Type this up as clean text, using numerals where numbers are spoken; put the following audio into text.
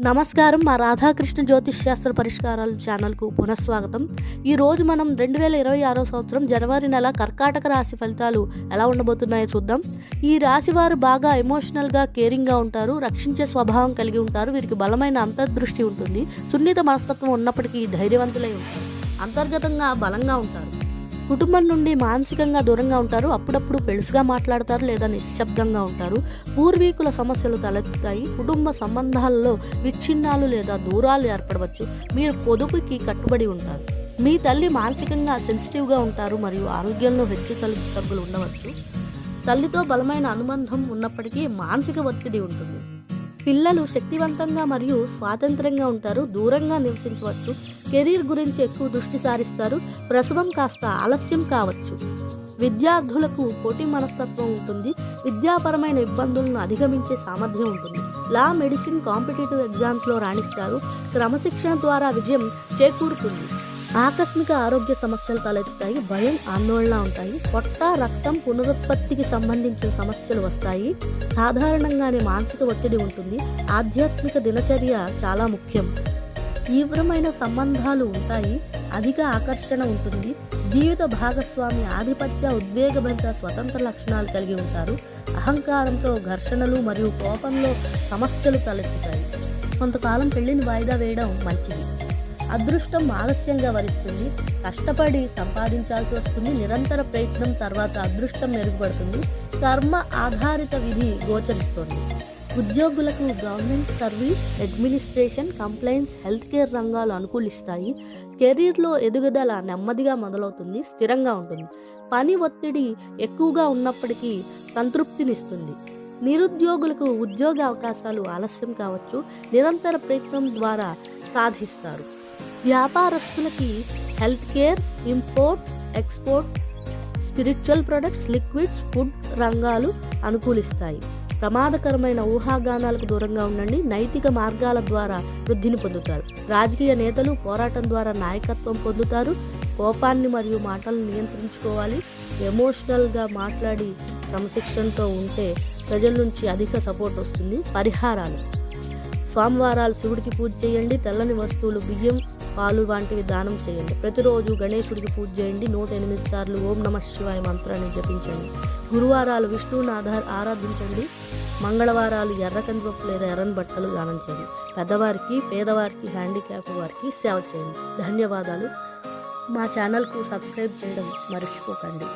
నమస్కారం. మా రాధాకృష్ణ జ్యోతిష్ శాస్త్ర పరిష్కారాలు ఛానల్కు పునఃస్వాగతం. ఈరోజు మనం 2026 సంవత్సరం జనవరి నెల కర్కాటక రాశి ఫలితాలు ఎలా ఉండబోతున్నాయో చూద్దాం. ఈ రాశి వారు బాగా ఎమోషనల్గా, కేరింగ్గా ఉంటారు. రక్షించే స్వభావం కలిగి ఉంటారు. వీరికి బలమైన అంతర్దృష్టి ఉంటుంది. సున్నిత మనస్తత్వం ఉన్నప్పటికీ ధైర్యవంతులై ఉంటారు. అంతర్గతంగా బలంగా ఉంటారు. కుటుంబం నుండి మానసికంగా దూరంగా ఉంటారు. అప్పుడప్పుడు పెళుసుగా మాట్లాడతారు లేదా నిశ్శబ్దంగా ఉంటారు. పూర్వీకుల సమస్యలు తలెత్తుతాయి. కుటుంబ సంబంధాలలో విచ్ఛిన్నాలు లేదా దూరాలు ఏర్పడవచ్చు. మీరు పొదుపుకి కట్టుబడి ఉంటారు. మీ తల్లి మానసికంగా సెన్సిటివ్గా ఉంటారు మరియు ఆరోగ్యంలో తగ్గులు ఉండవచ్చు. తల్లితో బలమైన అనుబంధం ఉన్నప్పటికీ మానసిక ఒత్తిడి ఉంటుంది. పిల్లలు శక్తివంతంగా మరియు స్వాతంత్రంగా ఉంటారు. దూరంగా నివసించవచ్చు. కెరీర్ గురించి ఎక్కువ దృష్టి సారిస్తారు. ప్రసవం కాస్త ఆలస్యం కావచ్చు. విద్యార్థులకు పోటీ మనస్తత్వం ఉంటుంది. విద్యాపరమైన ఇబ్బందులను అధిగమించే సామర్థ్యం ఉంటుంది. లా, మెడిసిన్, కాంపిటేటివ్ ఎగ్జామ్స్లో రాణిస్తారు. క్రమశిక్షణ ద్వారా విజయం చేకూరుతుంది. ఆకస్మిక ఆరోగ్య సమస్యలు తలెత్తుతాయి. భయం, ఆందోళన ఉంటాయి. పొట్ట, రక్తం, పునరుత్పత్తికి సంబంధించిన సమస్యలు వస్తాయి. సాధారణంగానే మానసిక ఒత్తిడి ఉంటుంది. ఆధ్యాత్మిక దినచర్య చాలా ముఖ్యం. తీవ్రమైన సంబంధాలు ఉంటాయి. అధిక ఆకర్షణ ఉంటుంది. జీవిత భాగస్వామి ఆధిపత్య, ఉద్వేగభరిత, స్వతంత్ర లక్షణాలు కలిగి ఉంటారు. అహంకారంతో ఘర్షణలు మరియు కోపంలో సమస్యలు తలెత్తుతాయి. కొంతకాలం పెళ్లిని వాయిదా వేయడం మంచిది. అదృష్టం ఆలస్యంగా వరిస్తుంది. కష్టపడి సంపాదించాల్సి వస్తుంది. నిరంతర ప్రయత్నం తర్వాత అదృష్టం మెరుగుపడుతుంది. కర్మ ఆధారిత విధి గోచరిస్తుంది. ఉద్యోగులకు government service, administration, complaints, health care రంగాలు అనుకూలిస్తాయి. కెరీర్లో ఎదుగుదల నెమ్మదిగా మొదలవుతుంది. స్థిరంగా ఉంటుంది. పని ఒత్తిడి ఎక్కువగా ఉన్నప్పటికీ సంతృప్తినిస్తుంది. నిరుద్యోగులకు ఉద్యోగ అవకాశాలు ఆలస్యం కావచ్చు. నిరంతర ప్రయత్నం ద్వారా సాధిస్తారు. వ్యాపారస్తులకి health care, import, export, spiritual products, liquids, food రంగాలు అనుకూలిస్తాయి. ప్రమాదకరమైన ఊహాగానాలకు దూరంగా ఉండండి. నైతిక మార్గాల ద్వారా వృద్ధిని పొందుతారు. రాజకీయ నేతలు పోరాటం ద్వారా నాయకత్వం పొందుతారు. కోపాన్ని మరియు మాటలను నియంత్రించుకోవాలి. ఎమోషనల్గా మాట్లాడి క్రమశిక్షణతో ఉంటే ప్రజల నుంచి అధిక సపోర్ట్ వస్తుంది. పరిహారాలు: సోమవారాలు శివుడికి పూజ చేయండి. తెల్లని వస్తువులు, బియ్యం, పాలు వంటివి దానం చేయండి. ప్రతిరోజు గణేశుడికి పూజ చేయండి. 108 సార్లు ఓం నమః శివాయ మంత్రాన్ని జపించండి. గురువారాలు విష్ణువుని ఆరాధించండి. మంగళవారాలు ఎర్ర కందిపప్పు లేదా ఎర్రని బట్టలు దానం చేయండి. పెద్దవారికి, పేదవారికి, హ్యాండిక్యాప్ వారికి సేవ చేయండి. ధన్యవాదాలు. మా ఛానల్కు సబ్స్క్రైబ్ చేయడం మర్చిపోకండి.